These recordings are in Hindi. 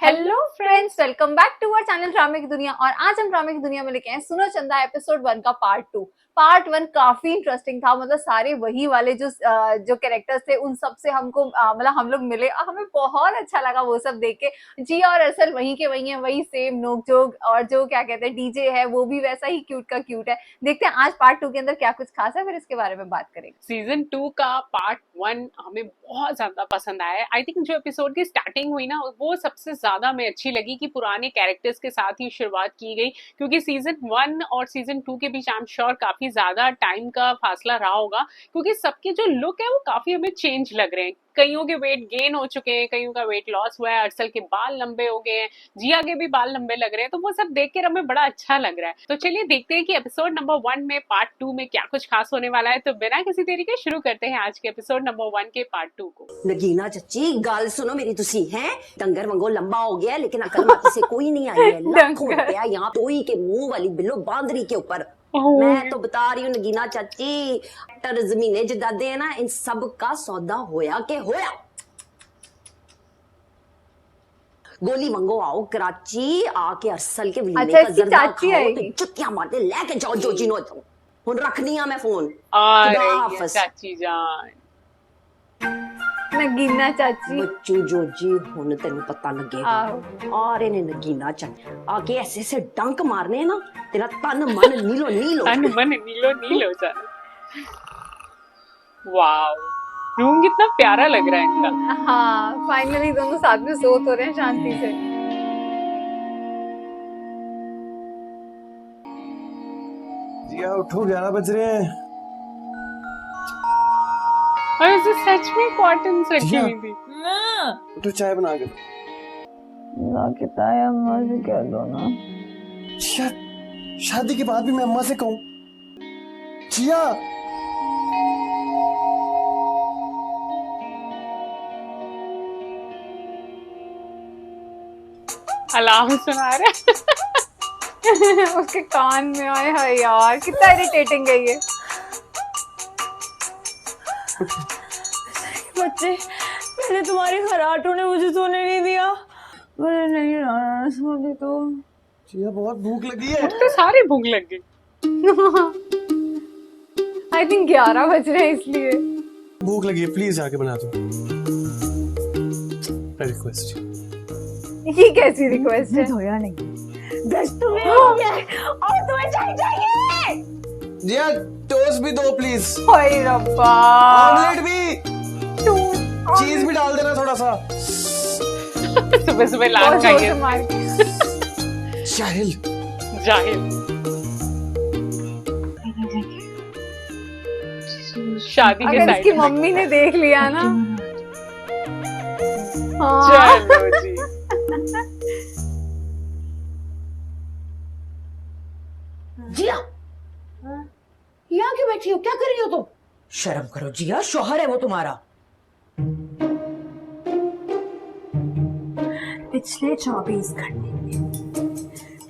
Hello friends, welcome back to our channel ड्रामे की दुनिया। और आज हम ड्रामे की दुनिया में लेके आए सुनो चंदा एपिसोड 1 का पार्ट 2। पार्ट 1 काफी इंटरेस्टिंग था। मतलब सारे वही वाले जो कैरेक्टर्स थे उन सब से हमको मतलब हम लोग मिले और हमें बहुत अच्छा लगा वो सब देख के। जिया और अरसल वहीं के वहीं है, वही सेम नोक-झोंक, और जो क्या कहते हैं डीजे है वो भी वैसा ही क्यूट का क्यूट है। देखते हैं आज पार्ट 2 के अंदर क्या कुछ खास है, फिर इसके बारे में बात करेंगे। सीजन 2 का पार्ट 1 हमें बहुत ज्यादा पसंद आया। आई थिंक जो एपिसोड की स्टार्टिंग हुई ना वो सबसे ज्यादा हमें अच्छी लगी कि पुराने कैरेक्टर्स के साथ ही शुरुआत की गई, क्योंकि सीजन 1 और सीजन 2 के बीच आई एम श्योर काफी ज्यादा टाइम का फासला रहा होगा, क्योंकि सबके जो लुक है वो काफी हमें चेंज लग रहे हैं। कईयों के वेट गेन हो चुके हैं, कईयों का वेट लॉस हुआ है, अरसल के बाल लंबे हो गए हैं, जिया के भी बाल लंबे लग रहे हैं। तो वो सब देख कर हमें बड़ा अच्छा लग रहा है। तो चलिए देखते हैं कि एपिसोड नंबर 1 में पार्ट 2 में क्या कुछ खास होने वाला है। तो बिना किसी देरी के शुरू करते हैं आज के एपिसोड नंबर 1 के पार्ट 2 को। नगीना चच्ची गल सुनो मेरी, तुसी हैं डंगर वांगो लंबा हो गया, लेकिन अकल माती से कोई नहीं आई है। लाखों रुपया यहाँ तोई के मुंह वाली बिल्लो बांदरी के ऊपर। मैं तो बता रही हूँ नगीना चाची, टर जमीने जदादे है ना, इन सब का सौदा होया के होया। गोली मंगो आओ कराची आके अरसल के वलीमे अच्छा, का इसकी जर्दा चाची खाओ आएगी। तो जुत्तियां मारते लेके जाओ जो जिनो हुन रखनी है मैं फोन। आ खुदा रही है हाफिज। चाची जान। नगीना चाची बच्चू जोजी हुन तेन पता लगेगा। आ रहे ने नगीना चाची आके ऐसे ऐसे डंक मारने ना, तेरा तन मन नीलो नीलो। तन मन नीलो नील हो जाए। वाओ, रूम कितना प्यारा लग रहा है इनका। हाँ, फाइनली दोनों साथ में सो तो रहे हैं शांति से। जिया उठो, 11 बज रहे हैं। और इसे सच में कॉटन्स रखी जिया। हुई थी। उठो, चाय बना के ना किताया अम्मा से कह दो ना। जिया, शादी के बाद भी मैं अम्मा से कहूँ? जिया अलार्म सुना रहा है। उसके कान में आए है यार, कितना इरिटेटिंग है ये। बच्चे, पहले तुम्हारी खराटों ने मुझे सोने नहीं दिया। मैंने नहीं रहा सोने तो। जिया बहुत भूख लगी है। तो सारे भूख लग गई। आई थिंक 11 बज रहे हैं इसलिए। भूख लगी है, प्लीज आके बना दो। रिक्वेस्ट। ये कैसी रिक्वेस्ट है? धोया नहीं। ब्रश तुम्हें हो गया है और तुम्हें चाय चाहिए। जिया टोस्ट भी दो प्लीज, ओए रब्बा, ऑमलेट भी, चीज भी डाल देना थोड़ा सा। सुबह सुबह लाल बहुत जोर से खाइए। मार के। जाहिल। जाहिल। शादी के अगर इसकी साइड मम्मी ने देख लिया ना। हाँ। चलो जी। जिया यहाँ क्यों बैठी हो, क्या कर रही हो तुम? शर्म करो जिया, शोहर है वो तुम्हारा। पिछले 24 घंटे में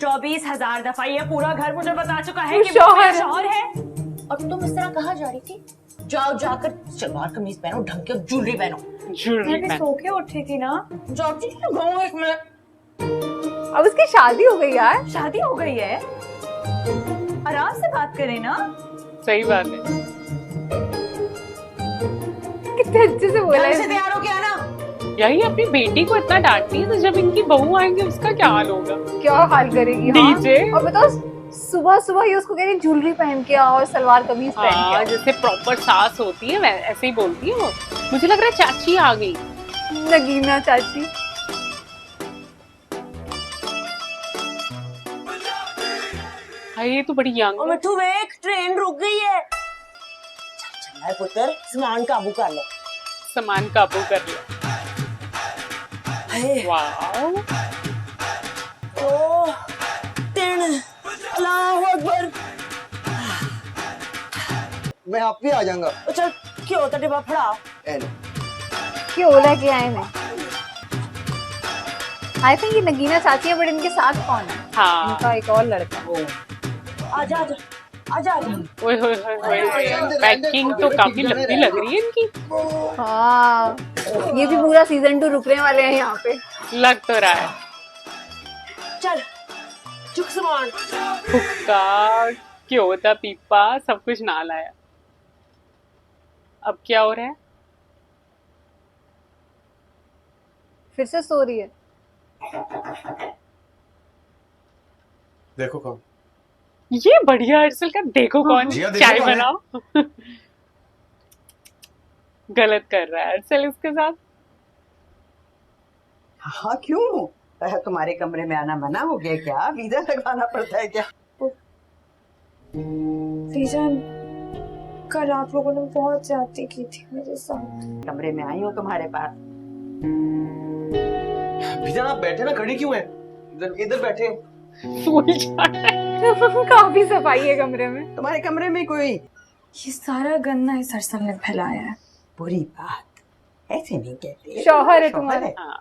24,000 दफा ये पूरा घर मुझे बता चुका है कि वो शौहर मेरा है। शौहर है। और तुम इस तरह कहाँ जा रही थी? जाओ जाकर सलवार कमीज पहनो, ढंग के ज्वेलरी पहनो। ज्वेलरी मैं भी पहन। सो के उठी थी ना। जाओ जी, घूमो एक मिनट। अब उसकी शादी हो गई यार। शादी हो गई है, आराम से बात करें ना। सही बात है। कितने अच्छे से बोला ढंग है। से तैयार हो गया ना? यही अपनी बेटी को इतना डांटती है, तो जब इनकी बहू आएंगे उसका क्या हाल होगा। क्या हाल करेगी। डीजे। हाँ? और बताओ, सुबह सुबह ही उसको कह रही ज्वेलरी पहन के आओ और सलवार कमीज पहन के हाँ, आओ। जैसे प्रॉपर सास होती है ऐसे ही बोलती है वो। मुझे लग रहा है चाची आ गई। नगीना चाची। हाँ, ये तो बड़ी यंग और है। मिठू वेख, ट्रेन रुक गई है। चल चल पुत्र, सामान काबू कर ले। सामान काबू कर लिया। हाय, वाओ। 2 3 अल्लाहू अकबर। मैं आप भी आ जाऊंगा। ओ चल, क्यों तो डिब्बा फड़ा। क्यों लेके आए मैं? आई थिंक ये नगीना चाची है, बट इनके साथ कौन है? हाँ। इनका एक और लड़का। आजा आजा आजा आजा। ओए होए होए होए, पैकिंग तो काफी लंबी लग रही है इनकी। हाँ, ये भी पूरा सीजन 2 रुकने वाले हैं यहाँ पे। लग तो रहा है। चल चुक सामान। हुक्का, क्यों था पीपा, सब कुछ ना लाया। अब क्या हो रहा है? फिर से सो रही है। देखो कौन। ये बढ़िया अर्सल का देखो कौन जिया, देखो चाय कौन है। बनाओ। गलत कर रहा है अर्सल इसके साथ। हाँ क्यों? तुम्हारे कमरे में आना मना हो गया क्या? वीजा लगवाना पड़ता है क्या? वीजा, कल आप लोगों ने बहुत ज्यादती की थी मेरे साथ। कमरे में आई हूँ तुम्हारे पास। भीजा आप बैठे ना, खड़ी क्यों है? इधर इधर बैठे। भूल जा रहा है। काफी सफाई है कमरे में। तुम्हारे कमरे में कोई ये सारा गंदा इस अरसल ने फैलाया है। बुरी बात ऐसे नहीं कहते। शौहर है शौहर तुम्हारा। है। हाँ।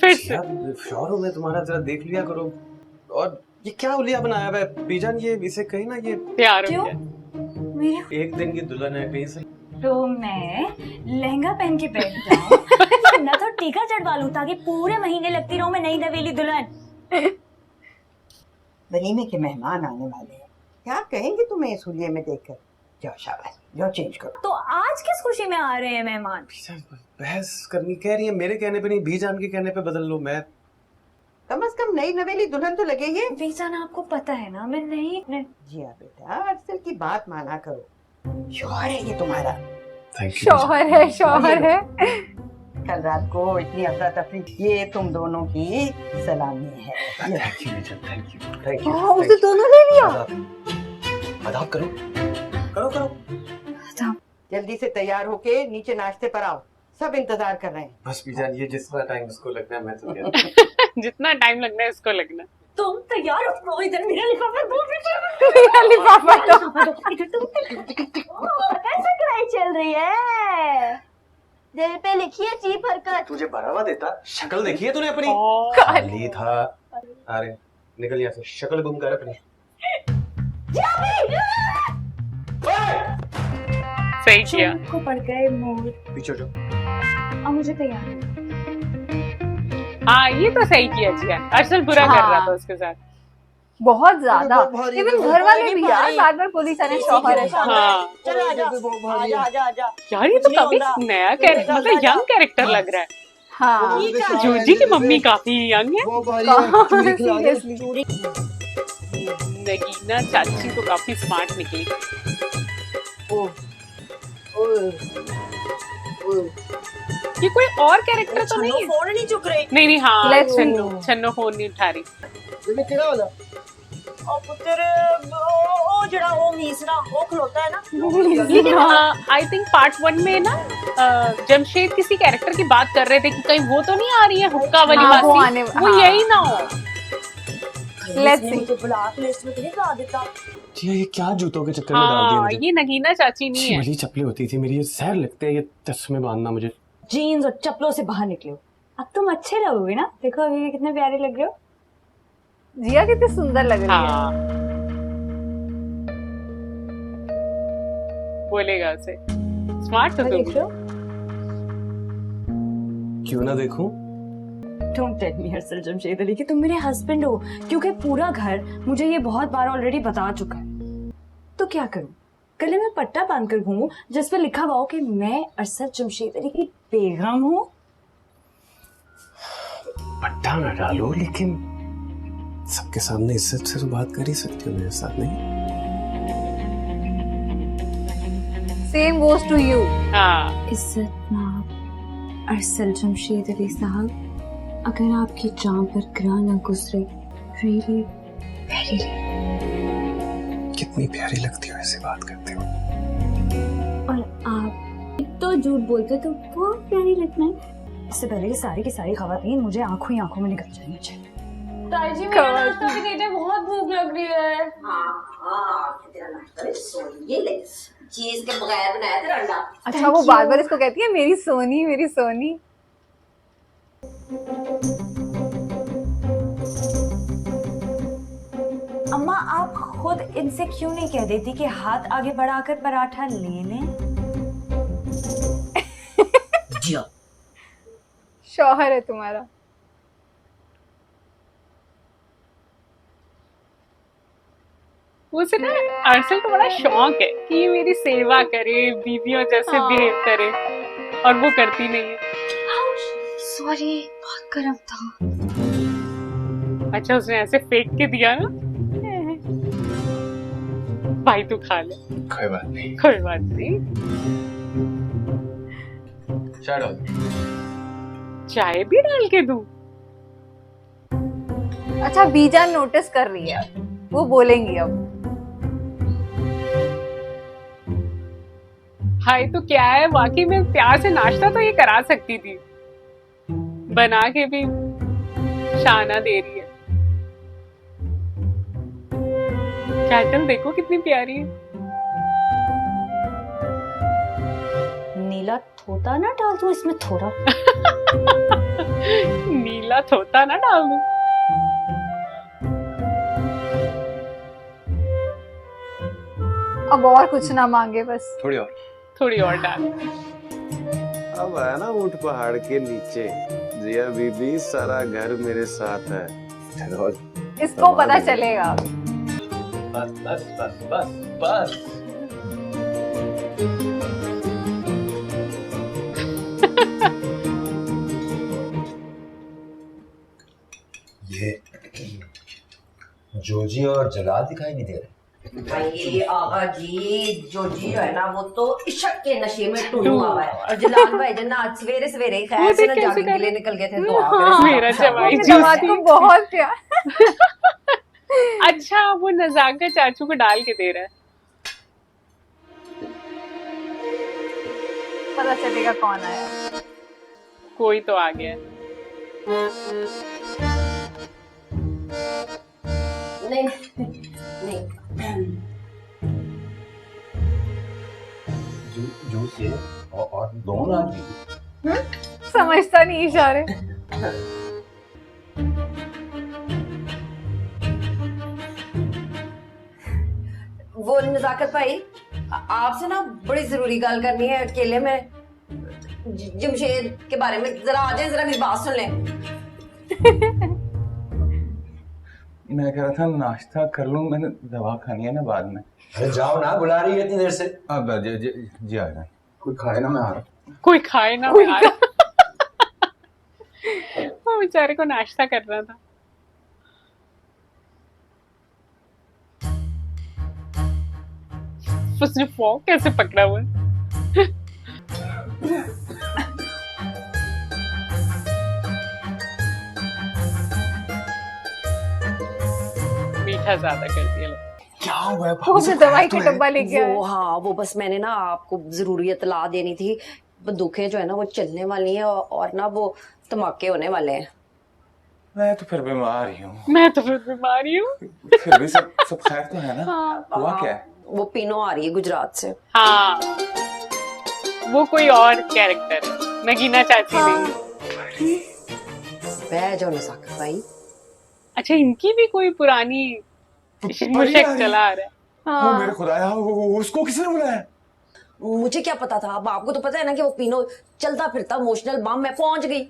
फिर से यार शौहर हूँ मैं तुम्हारा, जरा देख लिया करो। और ये क्या उलिया बनाया हुआ है बीजान? ये इसे कहीं ना, ये प्यार हो क्यों? गया। मेरे एक दिन की दुल्हन है, कहीं से तो मैं लहंगा पहन के बैठ जाऊं ना तो टीका चढ़वा लूं ताकि पूरे महीने लगती रहूं मैं नई नवेली दुल्हन। वलीमे के मेहमान आने वाले हैं, क्या कहेंगे तुम्हें इस हुलिये में देखकर? जाओ शाबाश, जाओ चेंज करो। तो आज किस खुशी में आ रहे हैं मेहमान? बीजान बहस करनी कह रही है, मेरे कहने पे नहीं, बीजान के कहने पे बदल लो। मैं कम से कम नई नवेली दुल्हन तो लगेगी। वीजा ना आपको पता है ना मैं नहीं। जी हाँ बेटा, अरसल की बात माना करो। शौहर है ये तुम्हारा। Thank you. शौहर है, शौहर है। कल रात को इतनी अफरा तफरी, ये तुम दोनों की सलामी है। ये थैंक यू बीजान, थैंक यू, थैंक यू। हाँ, उसे दोनों ले लिया। आदाब करो करो करो। जल्दी से तैयार होके नीचे नाश्ते पर आओ, सब इंतजार कर रहे हैं। बस बीजान, ये जितना टाइम उसको लगना है मैं तो क्या। जितना टाइम लगना है इसको लगना। तुम तैयार हो? इधर मेरा लिफाफा दो। मेरा लिफाफा दो। कैसा क्राई चल रही है? दिल पे लिखी है चीप हरकत। तुझे बढ़ावा देता, शक्ल देखी है तूने अपनी? और खाली था। अरे निकल यहाँ से, शक्ल गुम कर अपनी। सही किया। को पड़ गए मोर। पीछे जो अब मुझे तैयार है। हाँ ये तो सही किया जियान। अर्सल बुरा कर रहा था उसके साथ। बहुत ज्यादा। बहुत भारी, इवन बहुत घर वाले भारी, भी यार भारी। बार बार पुलिस आने शौहर है, शौहर है। हाँ चलो आजा आजा आजा आजा। यार ये तो काफी नया कैरेक्टर, मतलब यंग कैरेक्टर लग रहा है। हाँ जूजी की मम्मी काफी यंग है। सीरियसली। नगीना चाची तो काफी स्मार्ट निकली। ये कोई और कैरेक्टर तो नहीं है? फोन नहीं चुक रही। नहीं हाँ, Let's छन्नो go. छन्नो फोन नहीं उठा रही। और पुत्र ओ जड़ा वो मीसरा वो खलोता है ना। लेकिन आई थिंक पार्ट 1 में ना जमशेद किसी कैरेक्टर की बात कर रहे थे कि कहीं वो तो नहीं आ रही है हुक्का वाली हाँ, वो मासी, आने- वो हाँ। यही ना हो। Let's see. मुझे ब्लैक लिस्ट में नहीं ला देता। ये क्या जूतों के चक्कर में डाल दिया हाँ मुझे? ये नगीना चाची नहीं है। वाली चप्पलें होती थी मेरी, ये सैर लगते हैं ये चश्मे बांधना मुझे। जीन्स और चप्पलों से बाहर निकले हो, अब तुम अच्छे लगोगे ना। देखो अभी भी कितने प्यारे लग रहे हो। जिया कितनी सुंदर लग रही है। हाँ बोलेगा उसे स्मार्ट तो तुम। देख लो। क्यों ना देखूं? Don't tell me Harshal Jamshed Ali कि तुम मेरे हस्बैंड हो, क्योंकि पूरा घर मुझे ये बहुत बार ऑलरेडी बता चुका है। तो क्या करूं? गले में पट्टा बांधकर घूमूं जिस पे लिखा हुआ हो कि मैं अरशद जमशेद अली की बेगम हूं? पट्टा ना डालो, लेकिन सबके सामने इज्जत से तो बात कर ही सकती हो मेरे साथ, नहीं? Same goes to you. हाँ इज्जत नाब अरसल जमशेद अली साहब, अगर आपकी जान पर ग्रह न गुजरे, really very कितनी प्यारी लगती हो ऐसे बात करते हो। और आप तो झूठ बोलते तो बहुत प्यारी लगना है। इससे पहले कि सारी खवातीन मुझे आंखों ही आंखों में निकल जानी चाहिए। ताई जी मेरा नाश्ता भी दे दे, बहुत भूख लग रही है। तेरा नाश्ता ये ले, चीज के बगैर बनाया तेरा अंडा। अच्छा वो बार बार इसको कहती है मेरी सोनी, मेरी सोनी। अम्मा आप खुद इनसे क्यों नहीं कह देती कि हाथ आगे बढ़ाकर पराठा ले लें? जिया शौहर है तुम्हारा। उसे ना अर्शल को बड़ा शौक है कि ये मेरी सेवा करे, बीवियों जैसे हाँ। बिहेव करे, और वो करती नहीं है। सॉरी, बहुत गर्म था। अच्छा उसने ऐसे फेंक के दिया ना, भाई तू खा ले, कोई बात नहीं। कोई बात नहीं। चाय डाल। चाय भी डाल के दूं? अच्छा बीजान नोटिस कर रही है, वो बोलेंगी अब। हाय तो क्या है, वाकई में प्यार से नाश्ता तो ये करा सकती थी, बना के भी शाना दे रही है। कैटल देखो कितनी प्यारी है। नीला थोता ना डाल दूं इसमें थोड़ा? नीला थोता ना डाल दूं? अब और कुछ ना मांगे बस। थोड़ी और डाल। अब आया ना ऊंट पहाड़ के नीचे, जिया बीबी सारा घर मेरे साथ है। इसको पता चलेगा। बस बस बस बस बस। ये जोजी और जलाल दिखाई नहीं दे रहे। भाई आगा जी जोजी जो है ना वो तो इश्क के नशे में टूटा हुआ है, और जलाल भाई जन आज सवेरे सवेरे वो खैर से ना देख कैसे जागने के कर लिए रहे? निकल गए थे तो हाँ, मेरा जवाई अपने दामाद को बहुत प्यार। अच्छा वो नजाका चाचू को डाल के दे रहा है। पता चलेगा कौन आया। कोई तो आ गया है। नहीं नहीं जूस ये और दोनों आदमी समझता नहीं इशारे। वो नजाकत भाई आपसे ना बड़ी जरूरी गल करनी है अकेले में। जमशेद के बारे में जरा आ जाए, जरा मेरी बात सुन लें। मैं कह रहा था नाश्ता कर लूं, मैंने दवा खानी है ना बाद में। अरे जाओ ना, बुला रही है इतनी देर से। अब जी आ जाए। कोई खाए ना, मैं आ रहा। कोई खाए ना, मैं आ रहा। वो बेचारे को नाश्ता करना था। उसने फोक कैसे पकड़ा हुआ है? मीठा ज्यादा कर दिया लोग। क्या हुआ है? वो भी दवाई का डब्बा लेके आया। वो हाँ वो बस मैंने ना आपको जरूरी इतला देनी थी। बंदूकें जो है ना वो चलने वाली हैं और ना वो धमाके होने वाले हैं। मैं तो फिर बीमार ही हूँ। मैं तो फिर बीमारी हूँ। फिर भी सब खैर तो है ना? हाँ। हुआ क्या है? वो पीनो आ रही है गुजरात से। हाँ वो कोई और कैरेक्टर है, नगीना चाची नहीं। बह जाओ नजाकत भाई। अच्छा इनकी भी कोई पुरानी मुशक चला आ रहा है। वो मेरे खुदाया, उसको किसने बुलाया? मुझे क्या पता था, अब आपको तो पता है ना कि वो पीनो चलता फिरता इमोशनल बम मैं पहुंच गई।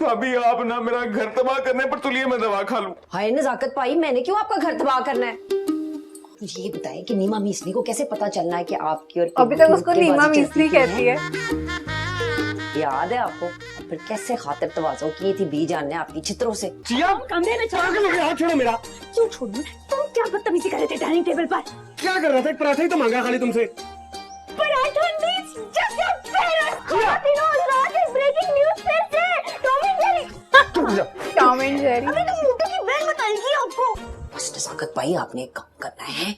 भाभी आप ना मेरा घर तबाह करने पर तुलिए, मैं दवा खा लूं। हाय नजाकत भाई, मैंने क्यों आपका घर तबाह करना है? मुझे ये बताएं कि नीमा मीसली को कैसे पता चलना है कि आपकी और अभी तक उसको नीमा मीसली कहती है। याद है आपको? फिर कैसे खातिर तवाज़ो की थी बी जान ने आपकी चित्रों से। कमरे में चला के लोग छोड़ो मेरा। क्यों छोड़ूं? तुम क्या बदतमीजी कर रहे थे डाइनिंग टेबल पर? क्या कर रहा था? एक पराठा ही तो मांगा खाली तुमसे। Paratha means just your parents. Breaking news फिर से टॉम एंड जेरी। अबे तो मोटू की बहन बताएगी आपको। बस नजाकत भाई आपने एक काम करना है,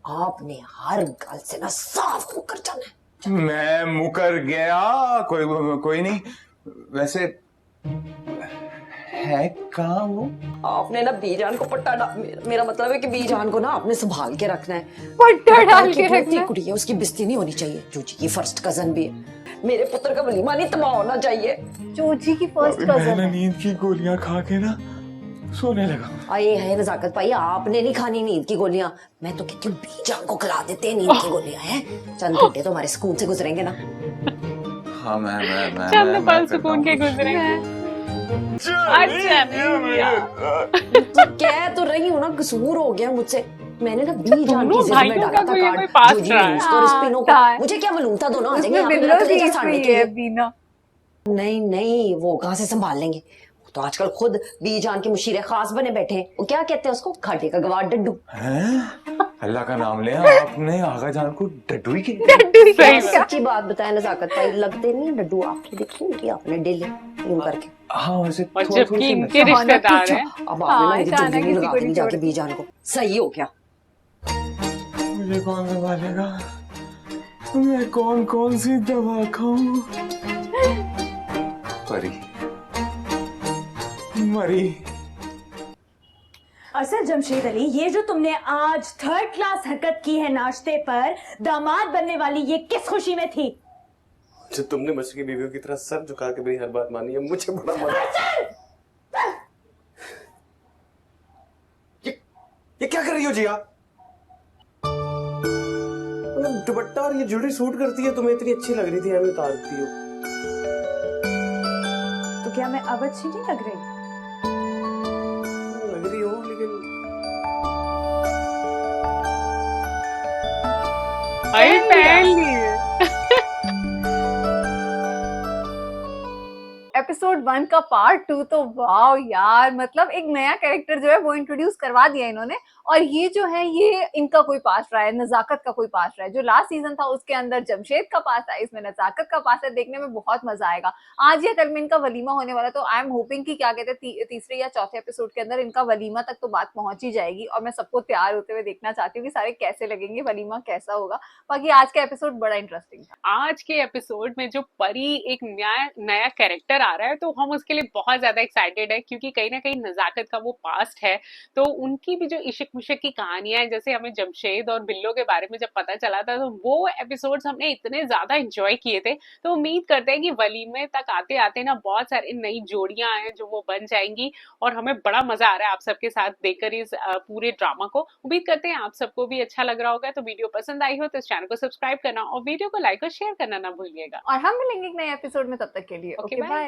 आपने हर गल से ना साफ मुकर जाना है। मैं मुकर गया, कोई नहीं। वैसे है कहाँ वो? आपने ना बीजान को मेरा मतलब है कि बीजान को ना आपने संभाल के रखना है। पट्टा डाल के इकलौती रखना। कुड़ी है, उसकी बेइज्जती नहीं होनी चाहिए। जोजी की फर्स्ट कजन भी है। मेरे पुत्र का वलीमा नहीं तबाह होना चाहिए। जोजी की फर्स्ट कजन मैंने है। नींद की गोलियां खा के ना सोने लगा। आए है नजाकत भाई, आपने नहीं खानी नींद की गोलियां। मैं तो कहती हूँ बीजान को खिला देते हैं नींद की गोलियां हैं। चंद घंटे तो हमारे स्कूल से गुजरेंगे ना। हाँ मैं चंद मैं पल करता सुकून हूँ के कुछ। गुजरेंगे। अच्छा तो कह तो रही हूँ ना, कसूर हो गया मुझसे। मैंने ना बी जान की दोनों जिद में भाइयों डाला का था कोई कार्ड, past जो जी रहा है। लूज और स्पिनो को। हाँ, मुझे क्या मालूम था दोनों आ जाएंगे उसमें यहाँ पे बिल्लो मेरा भी कलेजा साड़ने इसमें के ही है लिए। बीना। नहीं नहीं, वो कहाँ से संभाल लेंगे, वो तो आजकल खुद बी जान के मुशीरे खास बने बैठे हैं। वो क्या कहते हैं उसको, खाटे का गवार डड्डू। हैं? अल्लाह का नाम लिया आपने, आगा जान को डडुई की डड्डू ही सही क्या? बात। सच्ची बात बताए नजाकत भाई, लगते नहीं है डड्डू, आंखें देखी इनकी आपने डेले यूं करके। हाँ वैसे और थोड़ा जबकि सी इनके लगता है। रिश्तेदार हैं। अब आपने ना हाँ, मेरी शाना चुगली किसी लगा को देनी नहीं जाके छोड़ती। बी जान को। सही हो क्या? मुझे कौन संभालेगा? मैं कौन कौन सी दवा खाऊं? परी मरी। असल जमशेद अली, ये जो तुमने आज थर्ड क्लास हरकत की है नाश्ते पर, दामाद बनने वाली, ये किस खुशी में थी? जो तुमने मुझसे की बीवियों की तरह सर झुका के मेरी हर बात मानी है, मुझे बड़ा मजा। ये क्या कर रही हो जिया? मतलब दुपट्टा और ये ज्वेलरी सूट करती है, तुम्हें इतनी अच्छी लग रही थी, हमें उतारती हो। तो क्या मैं अब अच्छी नहीं लग रही? लग रही हो लेकिन अरे पहन लिए। एपिसोड 1 का पार्ट 2 तो वाओ यार, मतलब एक नया कैरेक्टर जो है वो इंट्रोड्यूस करवा दिया इन्होंने। और ये जो है ये इनका कोई पास्ट रहा है, नजाकत का कोई पास्ट रहा है। जो लास्ट सीजन था उसके अंदर जमशेद का पास्ट है, इसमें नजाकत का पास्ट है। देखने में बहुत मजा आएगा। आज या कल में इनका वलीमा होने वाला, तो आई एम होपिंग कि क्या कहते हैं तीसरे या चौथे एपिसोड के अंदर इनका वलीमा तक तो बात पहुंच ही जाएगी। और मैं सबको तैयार होते हुए देखना चाहती हूँ कि सारे कैसे लगेंगे, वलीमा कैसा होगा। बाकी आज का एपिसोड बड़ा इंटरेस्टिंग था। आज के एपिसोड में जो परी एक नया कैरेक्टर आ रहा है, तो हम उसके लिए बहुत ज्यादा एक्साइटेड है, क्योंकि कहीं ना कहीं नजाकत का वो पास्ट है। तो उनकी भी जो इश्क मुश्क की कहानियां हैं, जैसे हमें जमशेद और बिल्लो के बारे में जब पता चला था, तो वो एपिसोड्स हमने इतने ज्यादा एंजॉय किए थे। तो उम्मीद करते हैं कि वलीमे तक आते आते ना बहुत सारी नई जोड़ियां हैं जो वो बन जाएंगी। और हमें बड़ा मजा आ रहा है आप सबके साथ देखकर इस पूरे ड्रामा को। उम्मीद करते हैं आप सबको भी अच्छा लग रहा होगा। तो वीडियो पसंद आई हो तो इस चैनल को सब्सक्राइब करना और वीडियो को लाइक और शेयर करना ना भूलिएगा। और हम मिलेंगे एक नए एपिसोड में, तब तक के लिए ओके, ओके बाय। बाय।